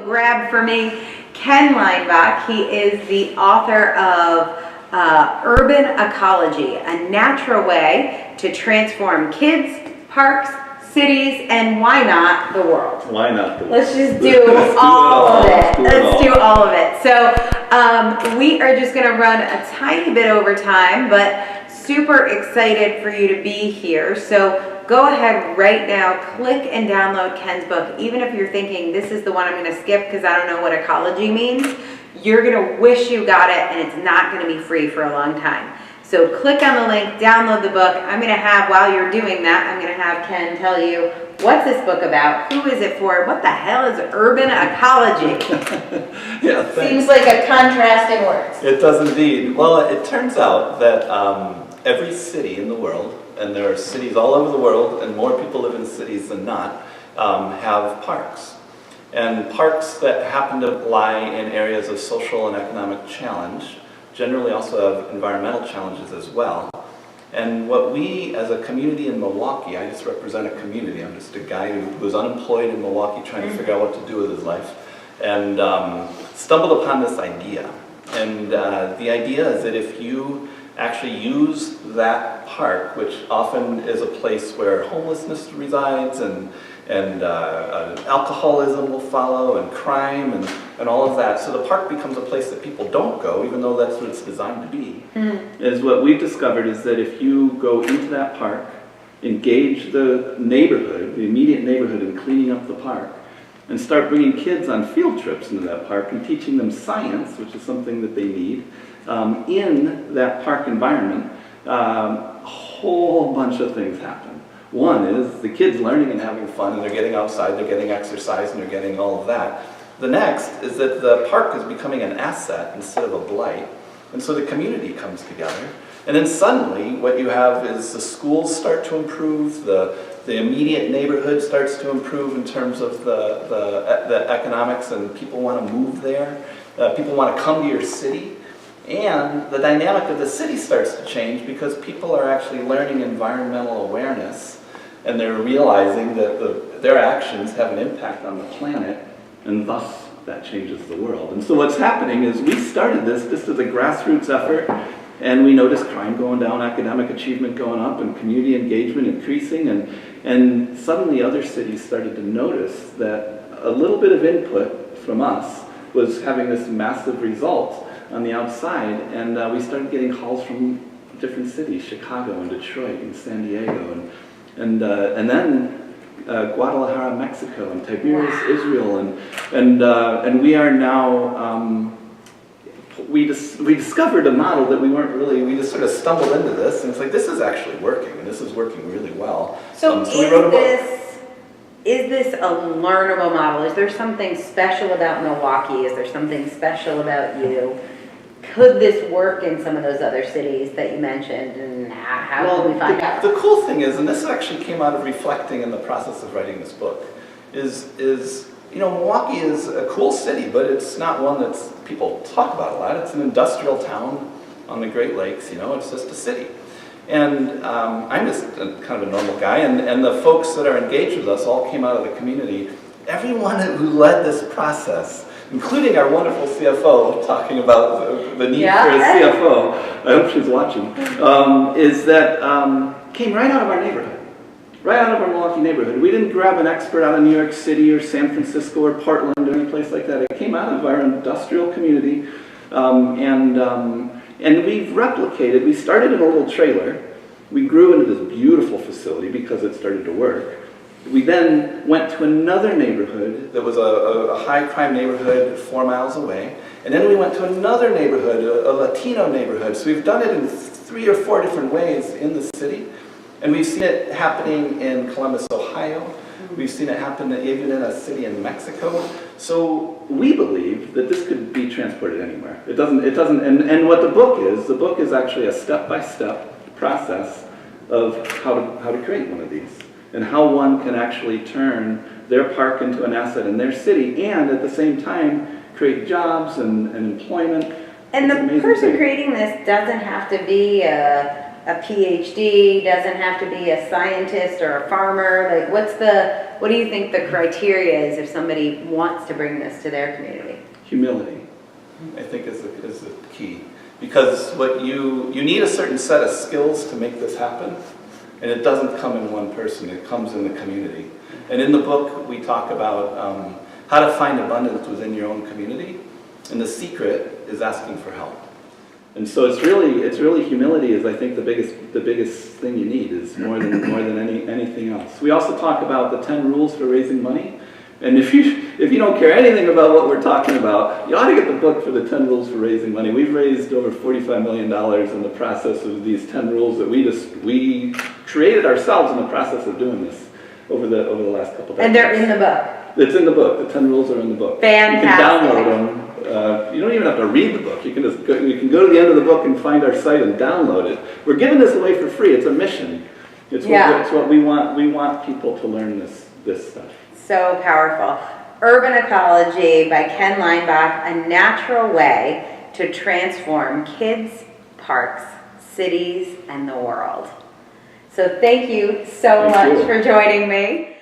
Grab for me Ken Leinbach. He is the author of Urban Ecology, a natural way to transform kids, parks, cities, and why not the world? Why not the world? Let's just do all of it. Let's do all of it. So we are just going to run a tiny bit over time, but super excited for you to be here. So go ahead right now, click and download Ken's book. Even if you're thinking this is the one I'm going to skip because I don't know what ecology means, you're going to wish you got it, and it's not going to be free for a long time. So click on the link, download the book. I'm going to have, while you're doing that, I'm going to have Ken tell you, what's this book about? Who is it for? What the hell is urban ecology? Yeah, thanks. Seems like a contrast in words. It does indeed. Well, it turns out that every city in the world, and there are cities all over the world, and more people live in cities than not, have parks. And parks that happen to lie in areas of social and economic challenge generally also have environmental challenges as well. And what we, as a community in Milwaukee, I just represent a community, I'm just a guy who was unemployed in Milwaukee trying to figure out what to do with his life, and stumbled upon this idea. And the idea is that if you actually use that park, which often is a place where homelessness resides and alcoholism will follow, and crime, and all of that. So the park becomes a place that people don't go, even though that's what it's designed to be. Is what we've discovered is that if you go into that park, engage the neighborhood, the immediate neighborhood, in cleaning up the park, and start bringing kids on field trips into that park and teaching them science, which is something that they need, in that park environment, a whole bunch of things happen. One is the kids learning and having fun, and they're getting outside, they're getting exercise, and they're getting all of that. The next is that the park is becoming an asset instead of a blight, and so the community comes together. And then suddenly what you have is the schools start to improve, the immediate neighborhood starts to improve in terms of the economics, and people want to move there, people want to come to your city. And the dynamic of the city starts to change because people are actually learning environmental awareness, and they're realizing that their actions have an impact on the planet, and thus that changes the world. And so what's happening is we started this just as a grassroots effort, and we noticed crime going down, academic achievement going up, and community engagement increasing, and suddenly other cities started to notice that a little bit of input from us was having this massive result on the outside, and we started getting calls from different cities, Chicago and Detroit and San Diego, and then Guadalajara, Mexico, and Tiberias, Israel, and we are now, we discovered a model that we just sort of stumbled into this, and it's like, this is actually working, and this is working really well. So we wrote a book. Is this a learnable model? Is there something special about Milwaukee? Is there something special about you? Could this work in some of those other cities that you mentioned, and how can we find out? The cool thing is, and this actually came out of reflecting in the process of writing this book, is Milwaukee is a cool city, but it's not one that people talk about a lot. It's an industrial town on the Great Lakes, it's just a city. And I'm just kind of a normal guy, and the folks that are engaged with us all came out of the community. Everyone who led this process, including our wonderful CFO, talking about the need for a CFO, I hope she's watching, is that came right out of our neighborhood, right out of our Milwaukee neighborhood. We didn't grab an expert out of New York City or San Francisco or Portland or any place like that. It came out of our industrial community, and we've replicated. We started in a little trailer. We grew into this beautiful facility because it started to work. We then went to another neighborhood that was a high crime neighborhood 4 miles away. And then we went to another neighborhood, a Latino neighborhood. So we've done it in 3 or 4 different ways in the city. And we've seen it happening in Columbus, Ohio. We've seen it happen even in a city in Mexico. So we believe that this could be transported anywhere. It doesn't, and what the book is actually a step-by-step process of how to create one of these, and how one can actually turn their park into an asset in their city, and at the same time create jobs and employment. And the person creating this doesn't have to be a PhD, doesn't have to be a scientist or a farmer. Like, what's what do you think the criteria is if somebody wants to bring this to their community? Humility, I think, is the key. Because what you need a certain set of skills to make this happen, and it doesn't come in one person, it comes in the community. And in the book, we talk about how to find abundance within your own community, and the secret is asking for help. And so it's really humility is, I think, the biggest thing you need, is more than anything else. We also talk about the 10 rules for raising money. And if you don't care anything about what we're talking about, you ought to get the book for the 10 rules for raising money. We've raised over $45 million in the process of these 10 rules that we created ourselves in the process of doing this over the last couple of decades. And they're in the book. It's in the book. The 10 rules are in the book. Fantastic. You can download them. You don't even have to read the book. You can go to the end of the book and find our site and download it. We're giving this away for free. It's a mission. It's what we want. We want people to learn this stuff. So powerful. Urban Ecology by Ken Leinbach, a natural way to transform kids, parks, cities, and the world. So thank you so much for joining me.